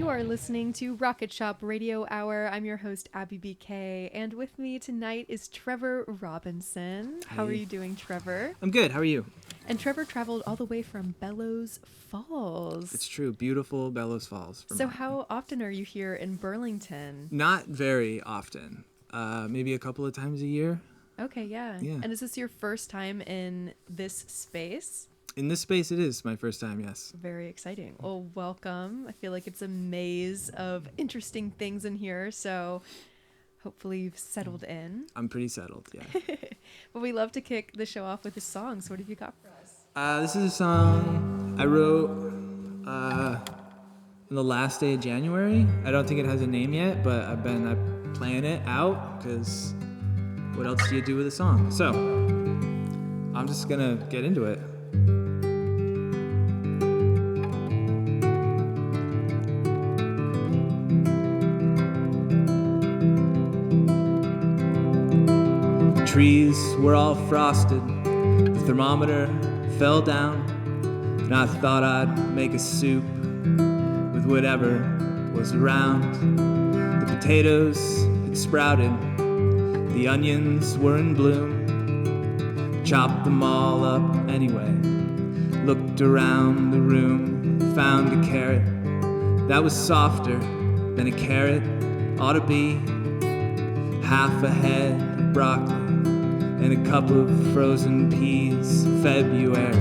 You are listening to Rocket Shop Radio Hour. I'm your host, Abby BK, and with me tonight is Trevor Robinson. How are Hey. you doing, Trevor? I'm good. How are you? And Trevor traveled all the way from Bellows Falls. It's true. Beautiful Bellows Falls. So how often are you here in Burlington? Not very often. Maybe a couple of times a year. Okay, yeah. And is this your first time in this space? In this space, it is my first time, yes. Very exciting. Well, welcome. I feel like it's a maze of interesting things in here, so hopefully you've settled in. I'm pretty settled, yeah. But we love to kick the show off with a song, so what have you got for us? This is a song I wrote on the last day of January. I don't think it has a name yet, but I've been playing it out, because what else do you do with a song? So, I'm just going to get into it. Trees were all frosted, the thermometer fell down, and I thought I'd make a soup with whatever was around. The potatoes had sprouted, the onions were in bloom. Chopped them all up anyway, looked around the room, found a carrot that was softer than a carrot ought to be, half a head of broccoli and a cup of frozen peas. February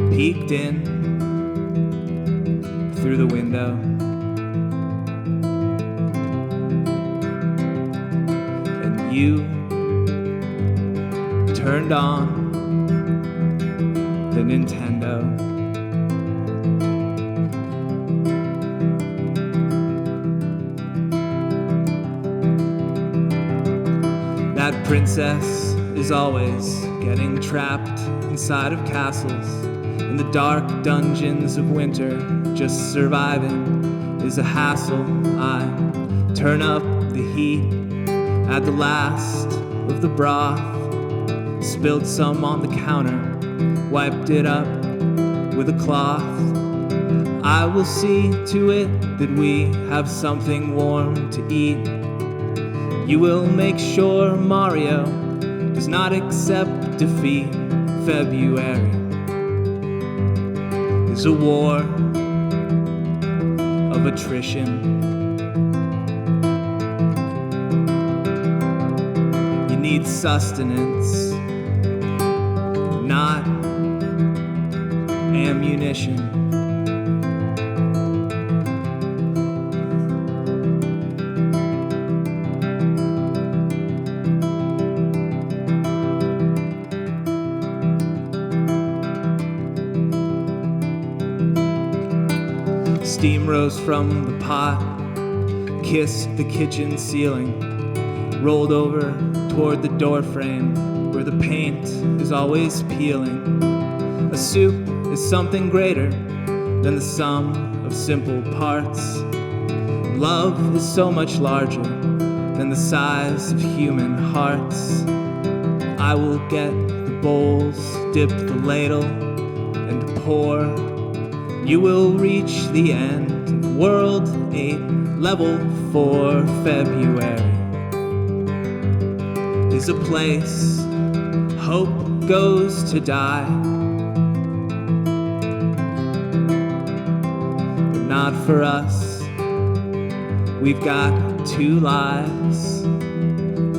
peeked in through the window, and you turned on the Nintendo. That princess is always getting trapped inside of castles. In the dark dungeons of winter, just surviving is a hassle. I turn up the heat, add the last of the broth, spilled some on the counter, wiped it up with a cloth. I will see to it that we have something warm to eat. You will make sure Mario does not accept defeat. February is a war of attrition. You need sustenance, not ammunition. Steam rose from the pot, kissed the kitchen ceiling, rolled over toward the doorframe where the paint is always peeling. A soup is something greater than the sum of simple parts. Love is so much larger than the size of human hearts. I will get the bowls, dip the ladle, and pour. You will reach the end, World 8, Level 4. February is a place hope goes to die, but not for us. We've got 2 lives,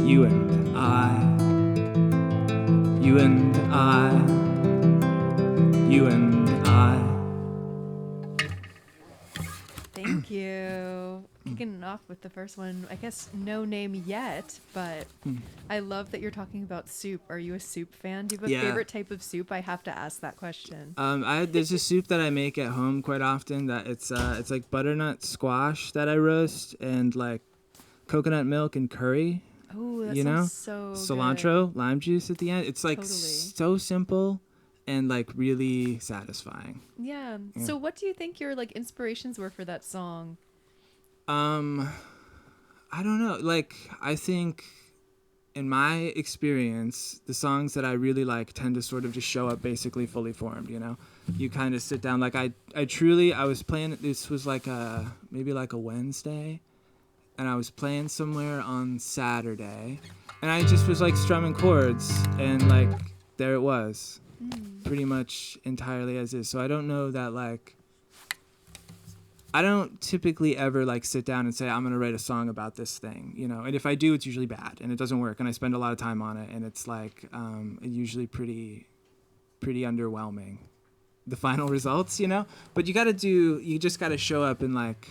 you and I, you and I, you and I. Thank you. Kicking it off with the first one, I guess no name yet, but I love that you're talking about soup. Are you a soup fan? Do you have a favorite type of soup? I have to ask that question. There's a soup that I make at home quite often that it's like butternut squash that I roast and like coconut milk and curry. Oh, that sounds so cilantro, good. lime juice at the end. It's like so simple and like really satisfying. Yeah. So what do you think your like inspirations were for that song? I don't know. Like, I think in my experience, the songs that I really like tend to sort of just show up basically fully formed, you know? You kind of sit down, like I was playing, this was like maybe like a Wednesday, and I was playing somewhere on Saturday, and I just was like strumming chords, and like there it was, pretty much entirely as is. So I don't know that like, I don't typically ever like sit down and say I'm gonna write a song about this thing, you know. And if I do, it's usually bad and it doesn't work, and I spend a lot of time on it, and it's like usually pretty underwhelming, the final results, you know. But you just gotta show up and like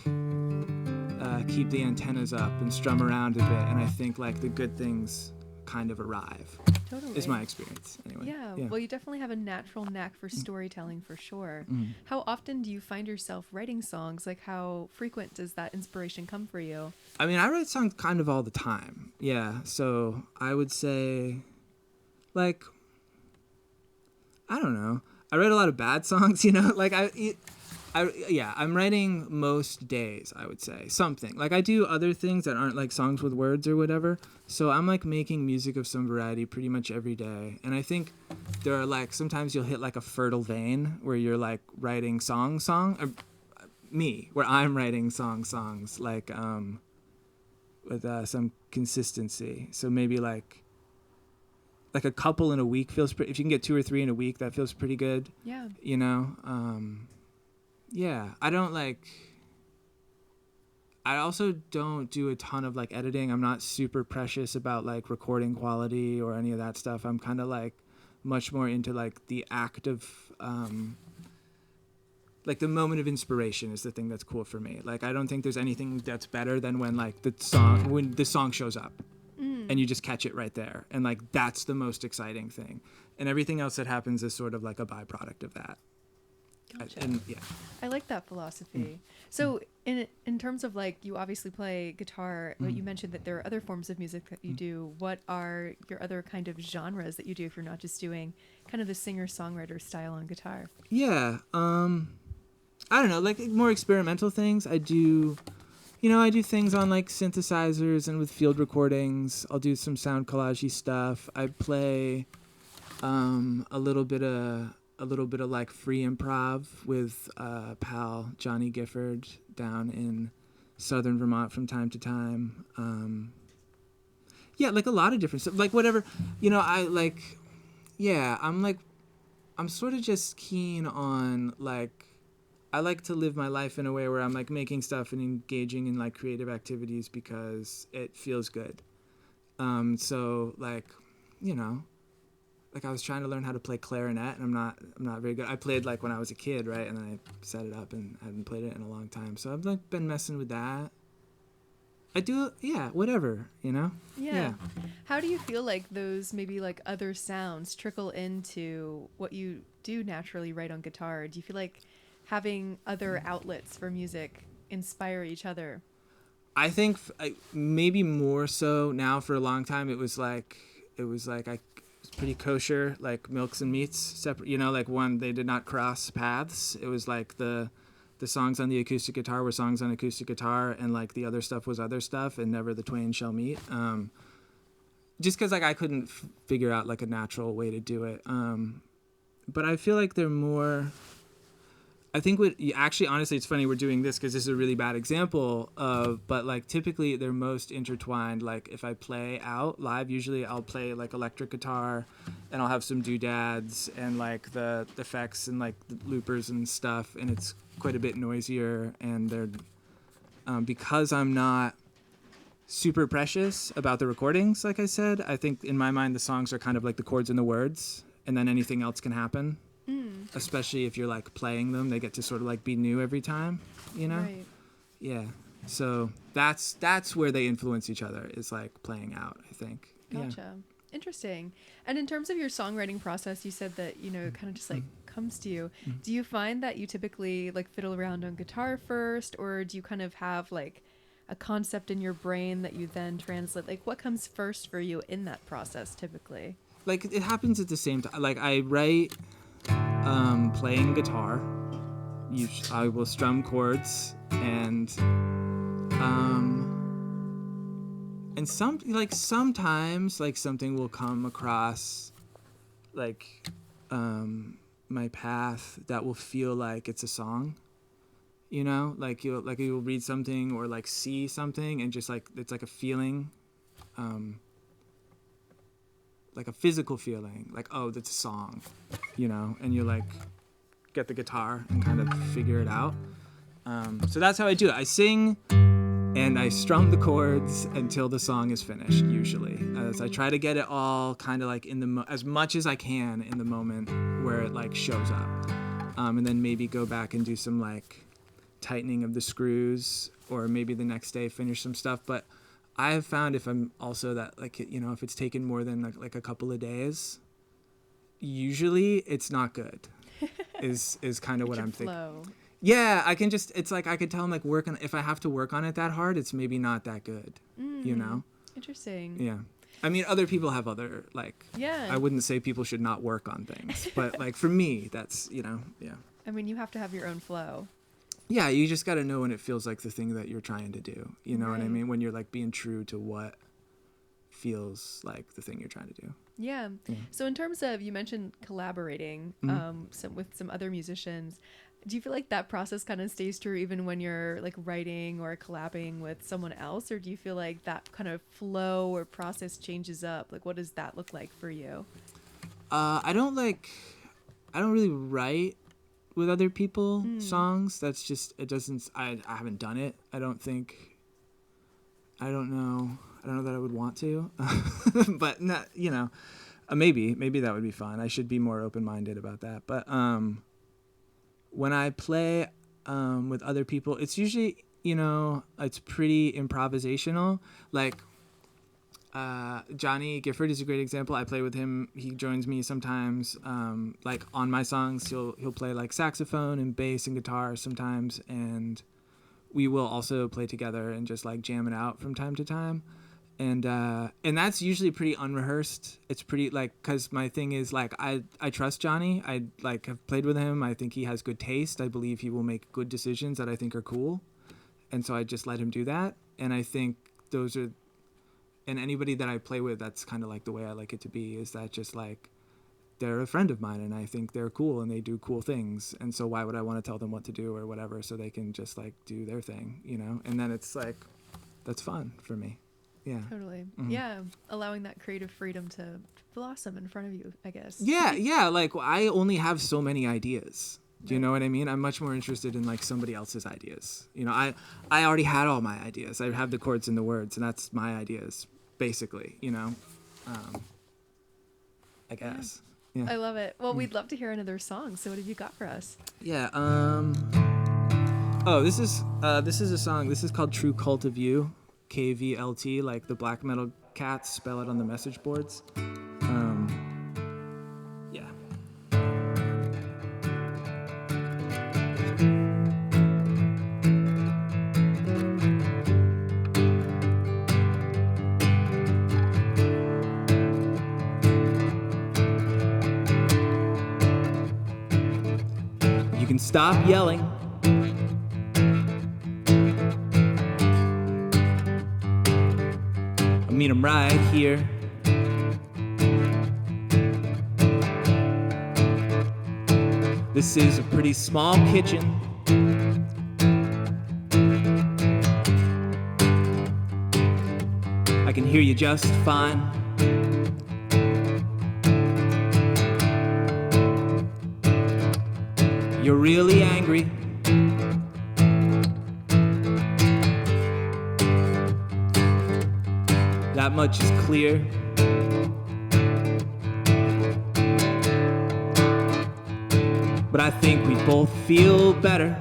keep the antennas up and strum around a bit, and I think like the good things kind of arrive. Totally. Is my experience anyway. Yeah, well, you definitely have a natural knack for storytelling for sure. How often do you find yourself writing songs? Like, how frequent does that inspiration come for you? I mean, I write songs kind of all the time. Yeah, so I would say, like, I don't know. I write a lot of bad songs, you know? Like, I'm writing most days, I would say. Something. Like, I do other things that aren't, like, songs with words or whatever. So I'm, like, making music of some variety pretty much every day. And I think there are, like, sometimes you'll hit, like, a fertile vein where you're, like, writing where I'm writing songs, like, with some consistency. So maybe, like a couple in a week feels pretty... If you can get 2 or 3 in a week, that feels pretty good. Yeah. You know? Yeah, I also don't do a ton of like editing. I'm not super precious about like recording quality or any of that stuff. I'm kind of like much more into like the act of like the moment of inspiration is the thing that's cool for me. Like I don't think there's anything that's better than when like the song shows up and you just catch it right there, and like that's the most exciting thing, and everything else that happens is sort of like a byproduct of that. Gotcha. I like that philosophy. So in terms of like, you obviously play guitar, but you mentioned that there are other forms of music that you do. What are your other kind of genres that you do if you're not just doing kind of the singer-songwriter style on guitar? Yeah. I don't know, like more experimental things. I do things on like synthesizers and with field recordings. I'll do some sound collage-y stuff. I play a little bit of like free improv with pal Johnny Gifford down in southern Vermont from time to time. Like a lot of different stuff, like whatever, you know. I'm sort of just keen on like, I like to live my life in a way where I'm like making stuff and engaging in like creative activities because it feels good. So like, you know, like I was trying to learn how to play clarinet, and I'm not very good. I played like when I was a kid, right? And then I set it up and I haven't played it in a long time. So I've like been messing with that. I do, whatever, you know? Yeah. How do you feel like those maybe like other sounds trickle into what you do naturally write on guitar? Do you feel like having other outlets for music inspire each other? I think maybe more so now. For a long time, it was like pretty kosher, like milks and meats separate, you know, like they did not cross paths. It was like the songs on the acoustic guitar were songs on acoustic guitar, and like the other stuff was other stuff, and never the twain shall meet. Just because like I couldn't figure out like a natural way to do it. But I feel like they're more... I think honestly, it's funny we're doing this because this is a really bad example but like typically they're most intertwined. Like if I play out live, usually I'll play like electric guitar, and I'll have some doodads and like the effects and like the loopers and stuff, and it's quite a bit noisier. And they're because I'm not super precious about the recordings, like I said, I think in my mind the songs are kind of like the chords and the words, and then anything else can happen. Especially if you're like playing them, they get to sort of like be new every time, you know? Right. Yeah. So that's where they influence each other, is like playing out, I think. Gotcha. Yeah. Interesting. And in terms of your songwriting process, you said that, you know, it kind of just like comes to you. Do you find that you typically like fiddle around on guitar first, or do you kind of have like a concept in your brain that you then translate? Like what comes first for you in that process typically? Like it happens at the same time. Like I write playing guitar. I will strum chords, and And sometimes like something will come across like my path that will feel like it's a song, you know, like you'll read something or like see something and just like it's like a feeling, like a physical feeling, like, oh, that's a song, you know, and you like get the guitar and kind of figure it out. So that's how I do it. I sing and I strum the chords until the song is finished, usually. As I try to get it all kind of like in the as much as I can in the moment where it like shows up. And then maybe go back and do some like tightening of the screws, or maybe the next day finish some stuff. But I have found if I'm also that like, you know, if it's taken more than like a couple of days, usually it's not good is kind of what I'm thinking. Yeah, I can just, it's like I could tell I'm like working, if I have to work on it that hard, it's maybe not that good, you know? Interesting. Yeah. I mean, other people have other, like, yeah. I wouldn't say people should not work on things, but like for me, that's, you know, yeah. I mean, you have to have your own flow. Yeah, you just got to know when it feels like the thing that you're trying to do, you know right. what I mean? When you're like being true to what feels like the thing you're trying to do. Yeah. So in terms of, you mentioned collaborating with some other musicians, do you feel like that process kind of stays true even when you're like writing or collabing with someone else? Or do you feel like that kind of flow or process changes up? Like, what does that look like for you? I don't really write with other people songs. That's just, it doesn't, I haven't done it. I don't know that I would want to, but not, you know, maybe that would be fun. I should be more open-minded about that. But, when I play with other people, it's usually, you know, it's pretty improvisational. Like Johnny Gifford is a great example. I play with him. He joins me sometimes. Like on my songs, he'll play like saxophone and bass and guitar sometimes, and we will also play together and just like jam it out from time to time. And that's usually pretty unrehearsed. It's pretty like, cause my thing is like, I trust Johnny. I like have played with him. I think he has good taste. I believe he will make good decisions that I think are cool. And so I just let him do that. And I think those are, and anybody that I play with, that's kind of like the way I like it to be, is that just like, they're a friend of mine and I think they're cool and they do cool things. And so why would I want to tell them what to do or whatever, so they can just like do their thing, you know? And then it's like, that's fun for me. Yeah. Totally. Mm-hmm. Yeah. Allowing that creative freedom to blossom in front of you, I guess. Yeah. Like I only have so many ideas. Do you know what I mean? I'm much more interested in like somebody else's ideas. You know, I already had all my ideas. I have the chords and the words, and that's my ideas, basically, you know? I guess. Yeah. I love it. Well, we'd love to hear another song. So what have you got for us? Yeah. Oh, this is a song. This is called True Cult of You. KVLT, like the black metal cats spell it on the message boards. Yeah. You can stop yelling. Meet him right here. This is a pretty small kitchen. I can hear you just fine. You're really angry. That much is clear. But I think we both feel better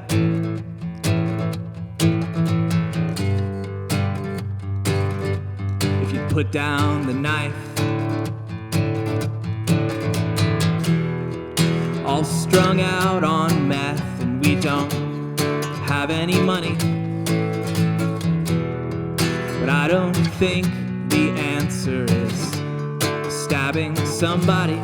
if you put down the knife. All strung out on meth, and we don't have any money. But I don't think the answer is stabbing somebody.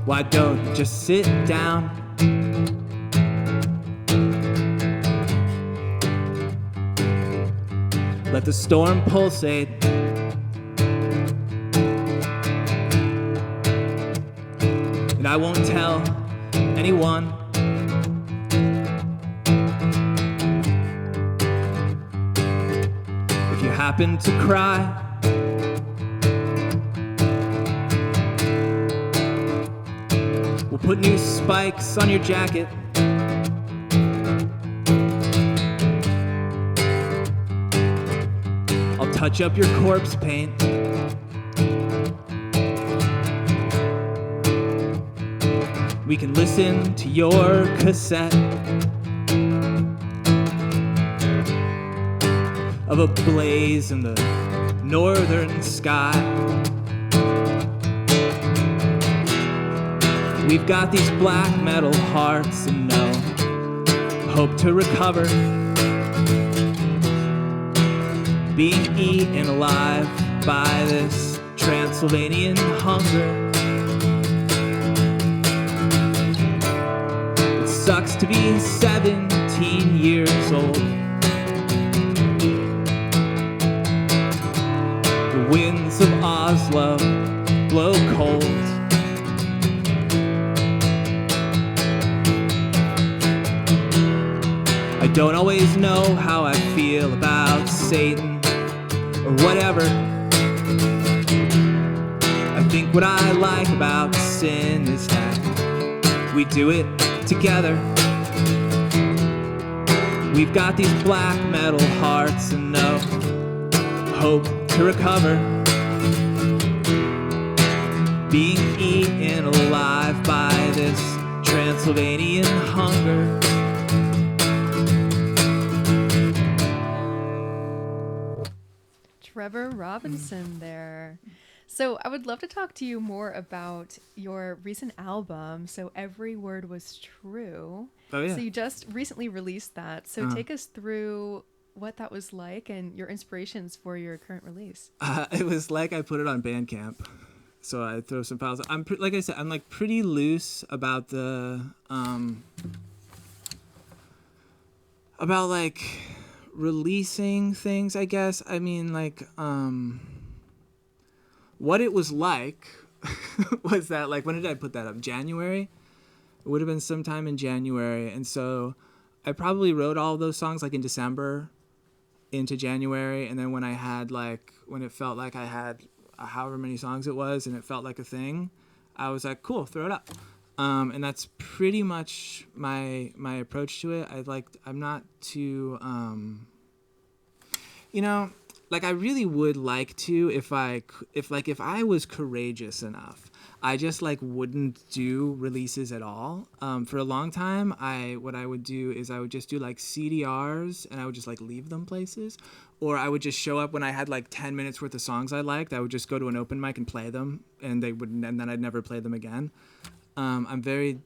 Why don't you just sit down? Let the storm pulsate. And I won't tell anyone. If you happen to cry, we'll put new spikes on your jacket. I'll touch up your corpse paint. We can listen to your cassette of a blaze in the northern sky. We've got these black metal hearts and no hope to recover. Being eaten alive by this Transylvanian hunger. It sucks to be 17 years old. The winds of Oslo blow cold. I don't always know how I feel about Satan or whatever. I think what I like about sin is that we do it together. We've got these black metal hearts and no hope to recover. Being eaten alive by this Transylvanian hunger. Trevor Robinson there. So I would love to talk to you more about your recent album, So Every Word Was True. Oh, yeah. So you just recently released that. So take us through what that was like and your inspirations for your current release. It was like I put it on Bandcamp. So I throw some files. Like I said, I'm like pretty loose about the about like releasing things, I guess. I mean, like what it was like was that, like, when did I put that up? January? It would have been sometime in January. And so I probably wrote all of those songs like in December into January. And then when it felt like I had however many songs it was and it felt like a thing, I was like, cool, throw it up. And that's pretty much my approach to it. I'm not too, like, I really would like to, if I was courageous enough, I just like wouldn't do releases at all. For a long time, what I would do is I would just do like CDRs and I would just like leave them places, or I would just show up when I had like 10 minutes worth of songs I liked. I would just go to an open mic and play them, and then I'd never play them again. I'm very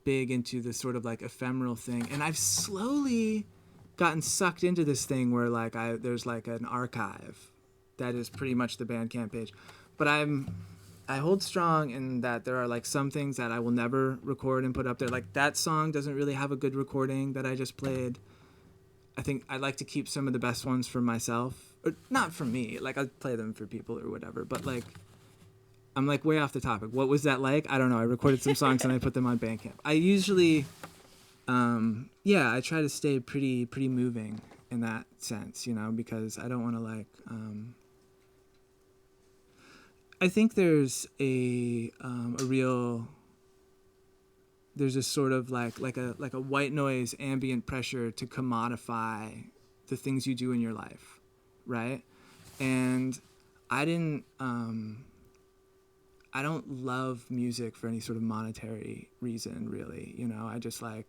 big into this sort of like ephemeral thing, and I've slowly gotten sucked into this thing where like there's like an archive that is pretty much the Bandcamp page, but I hold strong in that there are like some things that I will never record and put up there. Like that song doesn't really have a good recording that I just played. I think I like to keep some of the best ones for myself, or not for me. Like I play them for people or whatever, but like I'm like way off the topic. What was that like? I don't know. I recorded some songs and I put them on Bandcamp. I usually I try to stay pretty moving in that sense, because I don't want to like, I think there's there's a sort of like a white noise ambient pressure to commodify the things you do in your life, right? And I don't love music for any sort of monetary reason, really. I just like,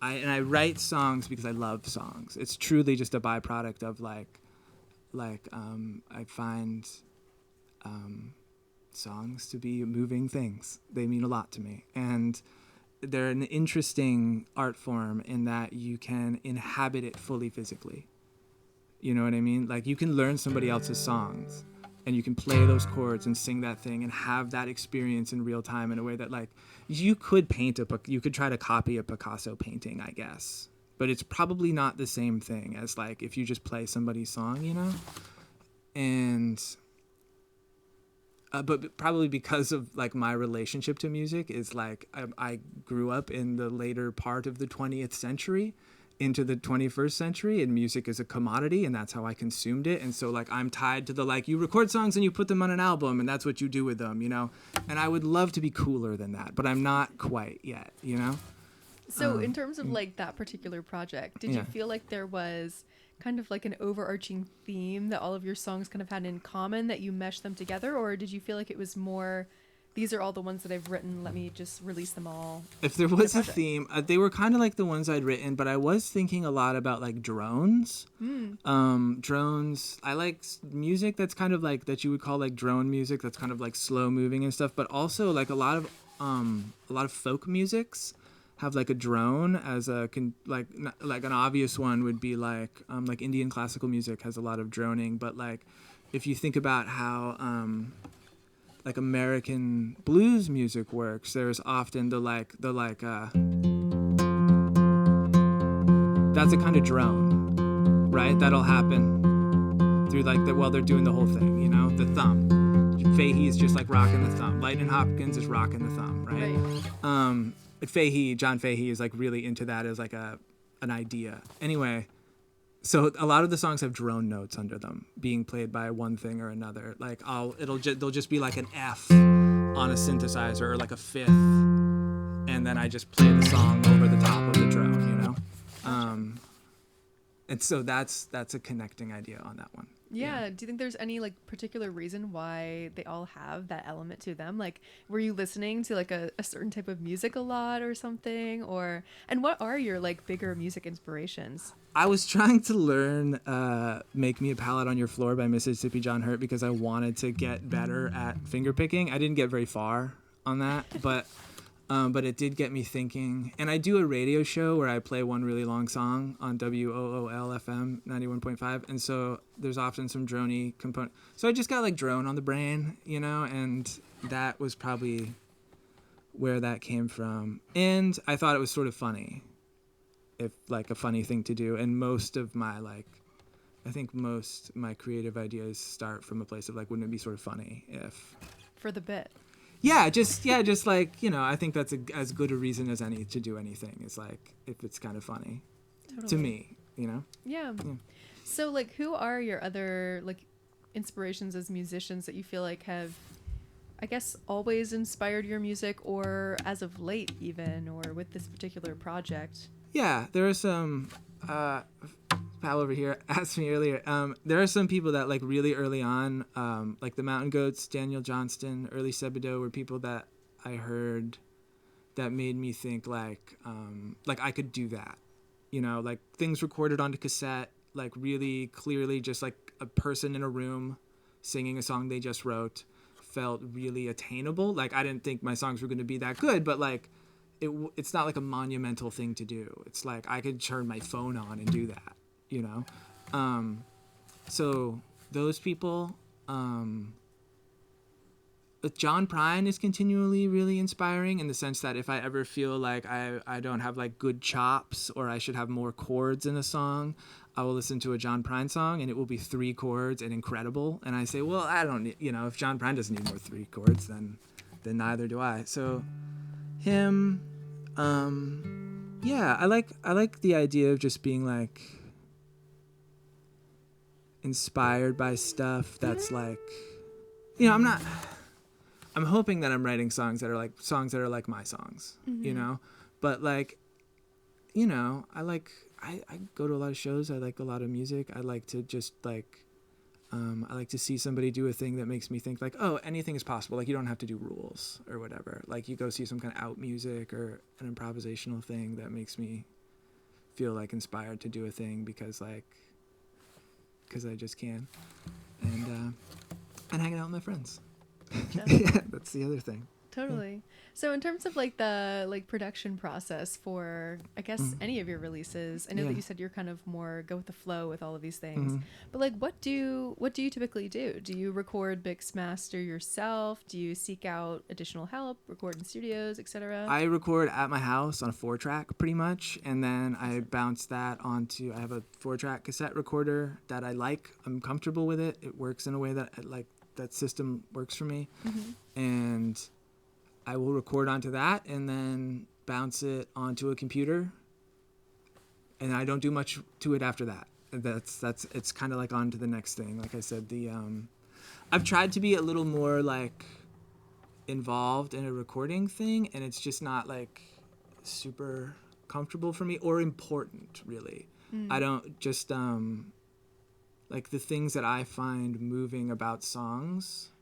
I write songs because I love songs. It's truly just a byproduct of I find songs to be moving things. They mean a lot to me, and they're an interesting art form in that you can inhabit it fully physically. You know what I mean? Like you can learn somebody else's songs and you can play those chords and sing that thing and have that experience in real time in a way that like you could you could try to copy a Picasso painting, I guess, but it's probably not the same thing as like if you just play somebody's song, you know. And but probably because of like my relationship to music is like I grew up in the later part of the 20th century into the 21st century, and music is a commodity, and that's how I consumed it. And so like I'm tied to the like you record songs and you put them on an album and that's what you do with them, you know. And I would love to be cooler than that, but I'm not quite yet, you know. So in terms of like that particular project, did you feel like there was kind of like an overarching theme that all of your songs kind of had in common, that you meshed them together, or did you feel like it was more, these are all the ones that I've written, let me just release them all? If there was a theme, they were kind of like the ones I'd written, but I was thinking a lot about like drones. Drones, I like music that's kind of like, that you would call like drone music, that's kind of like slow moving and stuff, but also like a lot of folk musics have like a drone as a like an obvious one would be like Indian classical music has a lot of droning, but like if you think about how like American blues music works, there's often that's a kind of drone, right? That'll happen through like while they're doing the whole thing, you know, the thumb. Fahey's just like rocking the thumb. Lightning Hopkins is rocking the thumb, right? John Fahey is like really into that as like an idea. Anyway, so a lot of the songs have drone notes under them being played by one thing or another. Like they'll just be like an F on a synthesizer or like a fifth, and then I just play the song over the top of the drone, you know? And so that's a connecting idea on that one. Yeah. Do you think there's any like particular reason why they all have that element to them? Like, were you listening to like a certain type of music a lot or something? And what are your like bigger music inspirations? I was trying to learn Make Me a Palette on Your Floor by Mississippi John Hurt because I wanted to get better at fingerpicking. I didn't get very far on that, but it did get me thinking. And I do a radio show where I play one really long song on WOOL FM 91.5, and so there's often some droney component. So I just got like drone on the brain, you know, and that was probably where that came from. And I thought it was sort of funny, if like a funny thing to do. And most of my creative ideas start from a place of like, wouldn't it be sort of funny if... For the bit. Yeah, just like, you know, I think that's as good a reason as any to do anything. Is like if it's kind of funny, to me, you know. Yeah. So like, who are your other like inspirations as musicians that you feel like have, I guess, always inspired your music, or as of late even, or with this particular project? Yeah, there are some. Pal over here asked me earlier. There are some people that like really early on, like the Mountain Goats, Daniel Johnston, early Sebadoh, were people that I heard that made me think like I could do that, you know, like things recorded onto cassette, like really clearly, just like a person in a room singing a song they just wrote, felt really attainable. Like I didn't think my songs were going to be that good, but like it's not like a monumental thing to do. It's like I could turn my phone on and do that. You know, so those people, John Prine is continually really inspiring in the sense that if I ever feel like I don't have like good chops or I should have more chords in a song, I will listen to a John Prine song and it will be 3 chords and incredible. And I say, well, I don't need, you know, if John Prine doesn't need more 3 chords, then neither do I. So him, yeah, I like the idea of just being like, inspired by stuff that's like, you know, I'm hoping that I'm writing songs that are like my songs, you know, but like, you know, I go to a lot of shows. I like a lot of music. I like to just like, I like to see somebody do a thing that makes me think like, oh, anything is possible. Like you don't have to do rules or whatever. Like you go see some kind of out music or an improvisational thing that makes me feel like inspired to do a thing because I just can, and hanging out with my friends. Yeah, that's the other thing. Totally. So in terms of like the production process for, I guess, any of your releases, I know that you said you're kind of more go with the flow with all of these things, but like what do you typically do? Do you record, mix, master yourself? Do you seek out additional help, record in studios, etc.? I record at my house on a 4-track pretty much, and then I bounce that onto, I have a 4-track cassette recorder that I like. I'm comfortable with it. It works in a way that that system works for me. And I will record onto that and then bounce it onto a computer, and I don't do much to it after that. It's kind of like on to the next thing. Like I said, I've tried to be a little more like involved in a recording thing, and it's just not like super comfortable for me or important really. I don't just like the things that I find moving about songs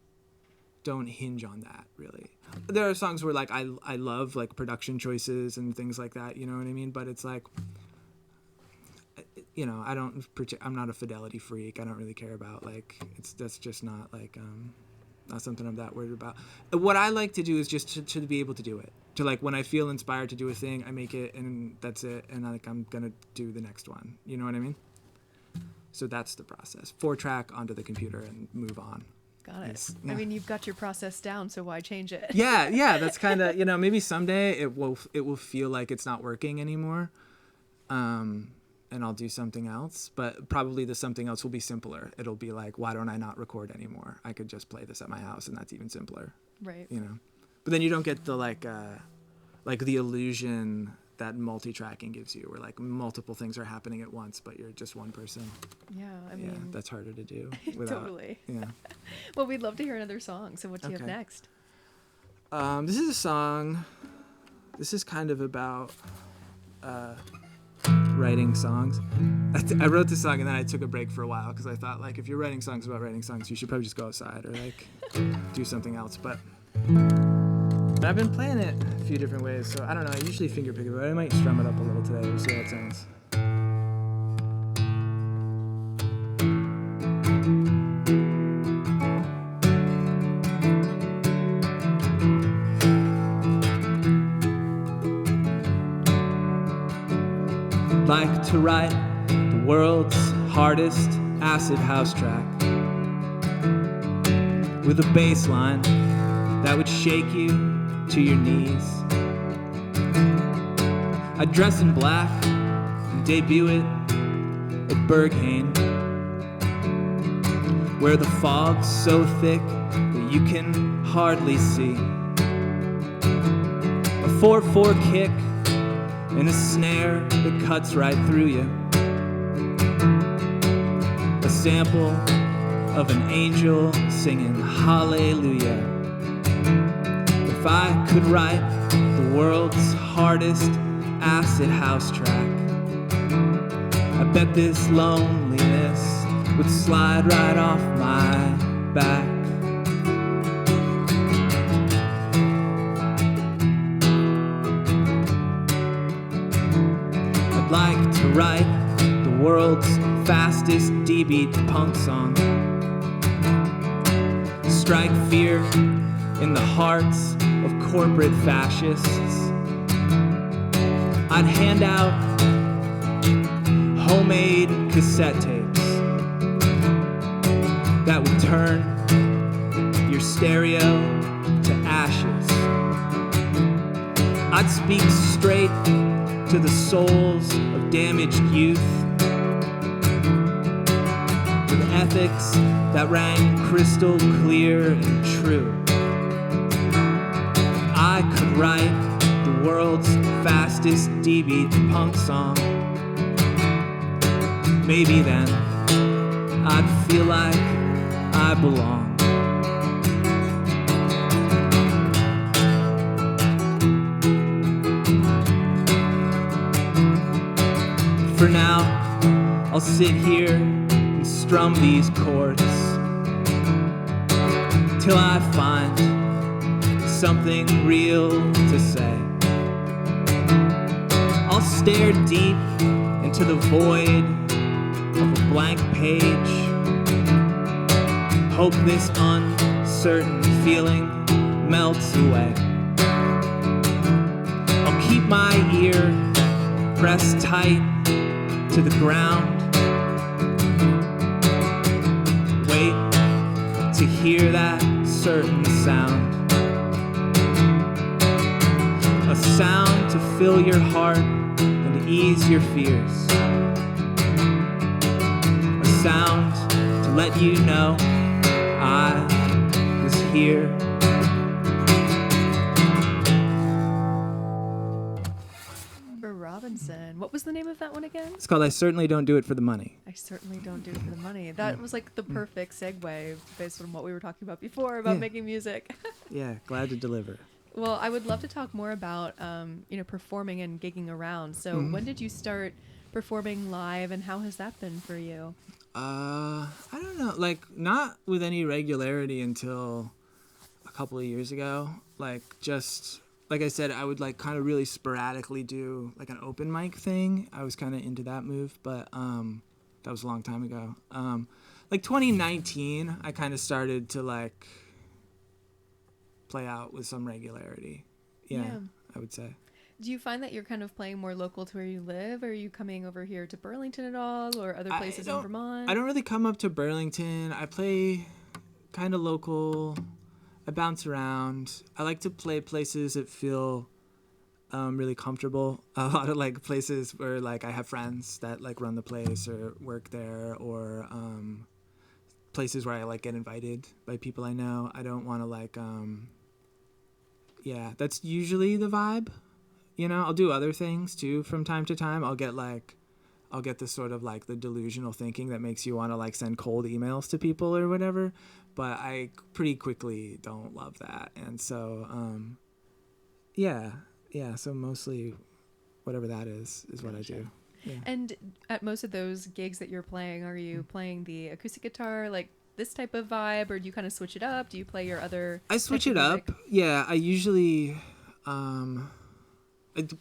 don't hinge on that really. There are songs where like I love like production choices and things like that, you know what I mean? But it's like, you know, I'm not a fidelity freak. I don't really care about like, that's just not like, not something I'm that worried about. What I like to do is just to be able to do it. To like, when I feel inspired to do a thing, I make it and that's it. And I'm going to do the next one. You know what I mean? So that's the process. 4-track onto the computer and move on. Got it. Yeah. I mean, you've got your process down, so why change it? Yeah. That's kind of, you know, maybe someday it will feel like it's not working anymore, and I'll do something else. But probably the something else will be simpler. It'll be like, why don't I not record anymore? I could just play this at my house, and that's even simpler. Right. You know, but then you don't get the like the illusion that multi-tracking gives you, where like multiple things are happening at once, but you're just one person. Yeah, I mean, that's harder to do. Totally. Yeah. Well, we'd love to hear another song. So what do you have next? This is a song. This is kind of about writing songs. I wrote this song and then I took a break for a while because I thought like if you're writing songs about writing songs, you should probably just go outside or like do something else. But I've been playing it a few different ways, so I don't know. I usually finger pick it, but I might strum it up a little today. We'll see how it sounds. Like to write the world's hardest acid house track with a bass line that would shake you to your knees. I'd dress in black and debut it at Berghain, where the fog's so thick that you can hardly see. A 4/4 kick and a snare that cuts right through you. A sample of an angel singing hallelujah. If I could write the world's hardest acid house track, I bet this loneliness would slide right off my back. I'd like to write the world's fastest D-beat punk song. Strike fear in the hearts of corporate fascists. I'd hand out homemade cassette tapes that would turn your stereo to ashes. I'd speak straight to the souls of damaged youth with ethics that rang crystal clear and true. I could write the world's fastest D-beat punk song. Maybe then I'd feel like I belong. For now, I'll sit here and strum these chords till I find something real to say. I'll stare deep into the void of a blank page. Hope this uncertain feeling melts away. I'll keep my ear pressed tight to the ground. Wait to hear that certain sound. A sound to fill your heart and ease your fears. A sound to let you know I was here. Robinson. What was the name of that one again? It's called I Certainly Don't Do It for the Money. I Certainly Don't Do It for the Money. That was like the perfect segue based on what we were talking about before about making music. Yeah, glad to deliver. Well, I would love to talk more about, performing and gigging around. So when did you start performing live and how has that been for you? I don't know, like not with any regularity until a couple of years ago. Like just... Like I said, I would like kind of really sporadically do like an open mic thing. I was kind of into that move, but that was a long time ago. Like 2019, I kind of started to like play out with some regularity. Yeah, I would say. Do you find that you're kind of playing more local to where you live? Or are you coming over here to Burlington at all or other places in Vermont? I don't really come up to Burlington. I play kind of local. I bounce around. I like to play places that feel really comfortable. A lot of like places where like I have friends that like run the place or work there, or places where I like get invited by people I know. I don't want to like that's usually the vibe. You know, I'll do other things too from time to time. I'll get this sort of like the delusional thinking that makes you want to like send cold emails to people or whatever. But I pretty quickly don't love that. And so, so mostly whatever that is what I do. Yeah. And at most of those gigs that you're playing, are you playing the acoustic guitar, like this type of vibe, or do you kind of switch it up? Do you play your other... I switch it up. Yeah, I usually,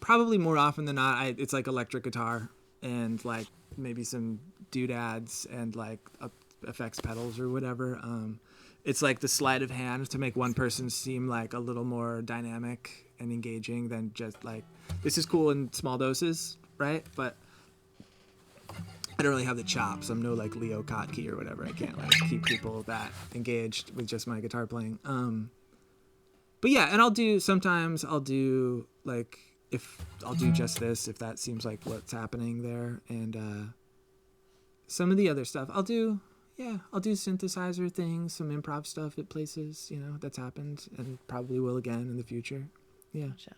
probably more often than not, it's like electric guitar and like maybe some doodads and like effects pedals or whatever. It's like the sleight of hand to make one person seem like a little more dynamic and engaging than just like, this is cool in small doses, right? But I don't really have the chops. I'm no like Leo Kottke or whatever. I can't like keep people that engaged with just my guitar playing. But yeah, and sometimes I'll do like, if I'll do just this, if that seems like what's happening there. And some of the other stuff I'll do synthesizer things, some improv stuff at places, that's happened and probably will again in the future. Yeah. Gotcha.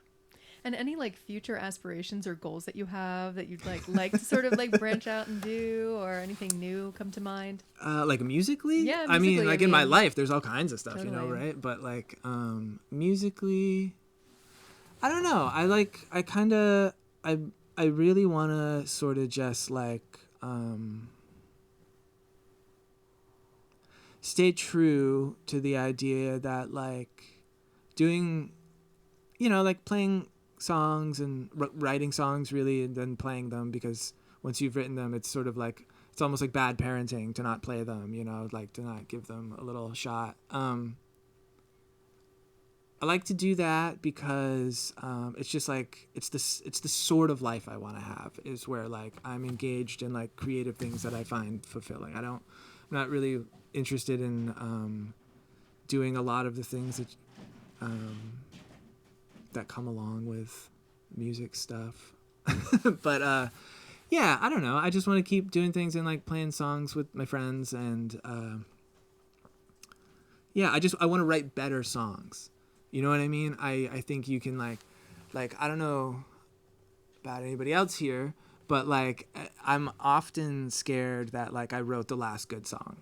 And any like future aspirations or goals that you have that you'd like to sort of like branch out and do, or anything new come to mind? Like musically? Yeah, I mean, in my life, there's all kinds of stuff, totally. Right? But like, musically, I don't know. I really want to sort of just like, stay true to the idea that like doing, like playing songs and writing songs really, and then playing them, because once you've written them, it's sort of like, it's almost like bad parenting to not play them, like to not give them a little shot. I like to do that because it's just like, it's the sort of life I want to have, is where like I'm engaged in like creative things that I find fulfilling. I'm not really interested in doing a lot of the things that come along with music stuff. But I don't know. I just want to keep doing things and like playing songs with my friends, and I want to write better songs. You know what I mean? I think you can like I don't know about anybody else here, but like I'm often scared that like I wrote the last good song.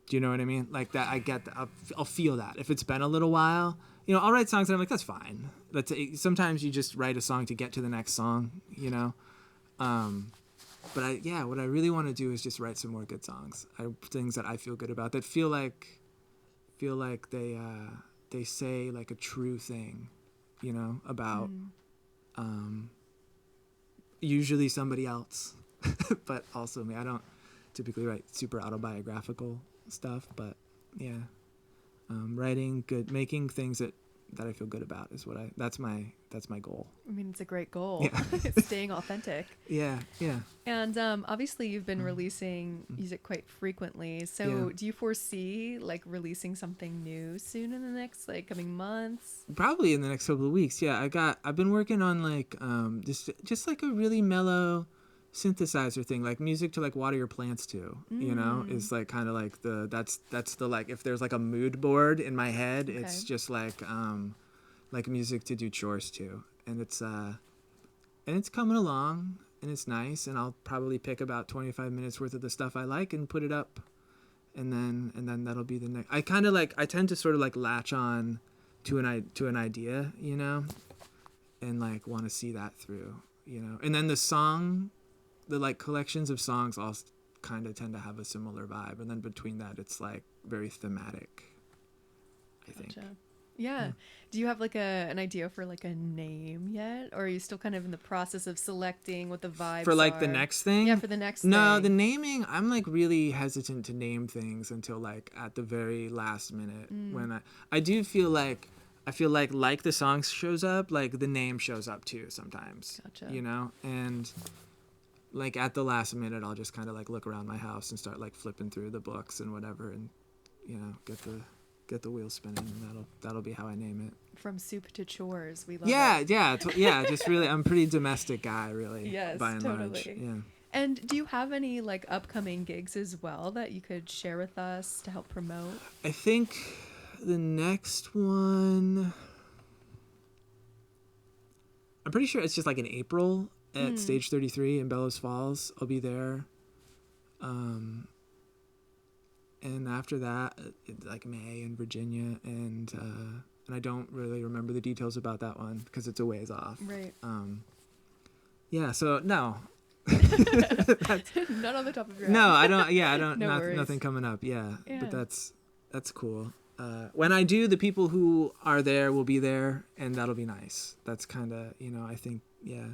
Do you know what I mean? Like that, I get that. I'll feel that if it's been a little while. I'll write songs and I'm like, that's fine. Sometimes you just write a song to get to the next song. But what I really want to do is just write some more good songs. Things that I feel good about, that feel like they say like a true thing, about usually somebody else, but also me. I don't typically write super autobiographical stuff, but writing good, making things that I feel good about is that's my goal. I mean, it's a great goal. Yeah. It's staying authentic. Yeah. And obviously you've been releasing music quite frequently. So do you foresee like releasing something new soon in the next like coming months? Probably in the next couple of weeks. Yeah, I've been working on like just like a really mellow synthesizer thing, like music to like water your plants to, you know, is like kind of like that's the like, if there's like a mood board in my head, it's just like music to do chores to, and it's coming along, and it's nice, and I'll probably pick about 25 minutes worth of the stuff I like and put it up, and then that'll be the next. I tend to sort of like latch on to an idea, you know, and like want to see that through, you know, and then the like collections of songs all kind of tend to have a similar vibe, and then between that it's like very thematic, I think. Yeah. Do you have like an idea for like a name yet, or are you still kind of in the process of selecting what the vibes for like are? the next thing? Yeah, for the next No, thing. the naming, I'm like really hesitant to name things until like at the very last minute, when I do feel like the song shows up, like the name shows up too sometimes. Gotcha. You know, and like at the last minute I'll just kind of like look around my house and start like flipping through the books and whatever, and you know, get the wheel spinning, and that'll be how I name it. From soup to chores, we love it. Yeah, Just really, I'm a pretty domestic guy, really. Yes, by and totally. large. Yeah. And do you have any like upcoming gigs as well that you could share with us to help promote? I think the next one, I'm pretty sure it's just like in April at Stage 33 in Bellows Falls. I'll be there. And after that, like May in Virginia, and I don't really remember the details about that one because it's a ways off. Right. Yeah. So no. Not on the top of your head. No, I don't. Yeah, I don't. No worries. Nothing coming up. Yeah. But that's cool. When I do, the people who are there will be there, and that'll be nice. That's kind of, you know, I think. Yeah.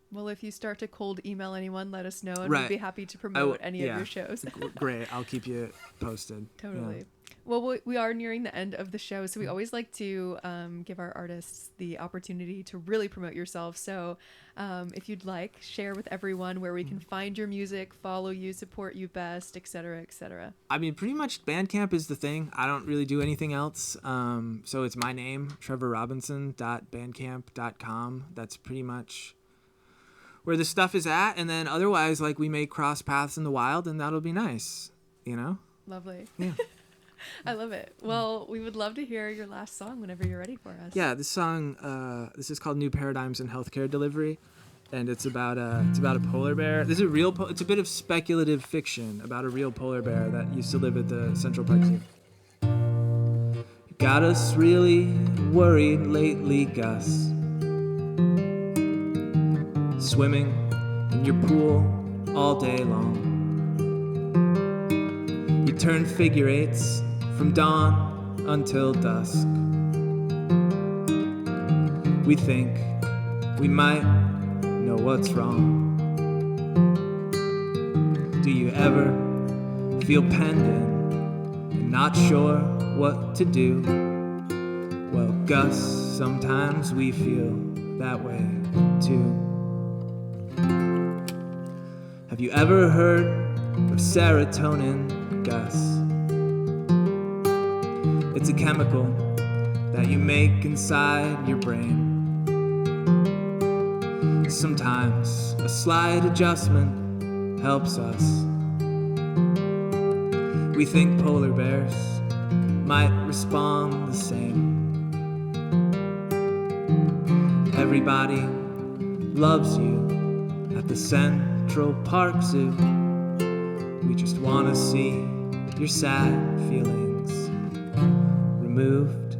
Well, if you start to cold email anyone, let us know, and Right. we'd be happy to promote any of your shows. Great. I'll keep you posted. Totally. Yeah. Well, we are nearing the end of the show, so we always like to give our artists the opportunity to really promote yourself. So if you'd like, share with everyone where we can find your music, follow you, support you best, etc., etc. I mean, pretty much Bandcamp is the thing. I don't really do anything else. So it's my name, trevorrobinson.bandcamp.com. That's pretty much where the stuff is at. And then otherwise, like, we may cross paths in the wild, and that'll be nice, you know? Lovely. Yeah. I love it. Well, we would love to hear your last song whenever you're ready for us. Yeah, this song, this is called New Paradigms in Healthcare Delivery, and it's about a polar bear. This is it's a bit of speculative fiction about a real polar bear that used to live at the Central Park Zoo. You got us really worried lately, Gus. Swimming in your pool all day long. You turn figure eights from dawn until dusk. We think we might know what's wrong. Do you ever feel penned in and not sure what to do? Well, Gus, sometimes we feel that way too. Have you ever heard of serotonin, Gus? It's a chemical that you make inside your brain. Sometimes a slight adjustment helps us. We think polar bears might respond the same. Everybody loves you at the Central Park Zoo. We just want to see your sad feelings removed.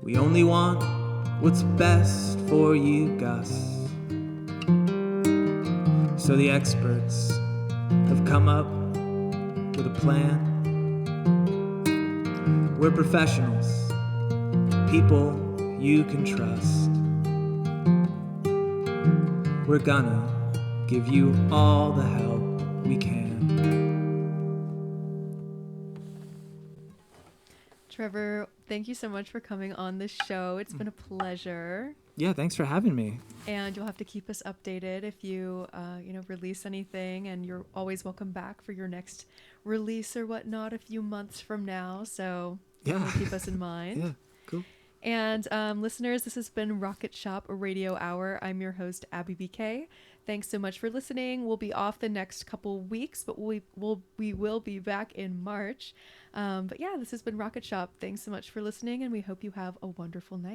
We only want what's best for you, Gus. So the experts have come up with a plan. We're professionals, people you can trust. We're gonna give you all the help we can. Trevor, thank you so much for coming on the show. It's been a pleasure. Yeah, thanks for having me. And you'll have to keep us updated if you, release anything. And you're always welcome back for your next release or whatnot a few months from now. So keep us in mind. Yeah, cool. And listeners, this has been Rocket Shop Radio Hour. I'm your host, Abby BK. Thanks so much for listening. We'll be off the next couple weeks, but we will be back in March. But yeah, this has been Rocket Shop. Thanks so much for listening, and we hope you have a wonderful night.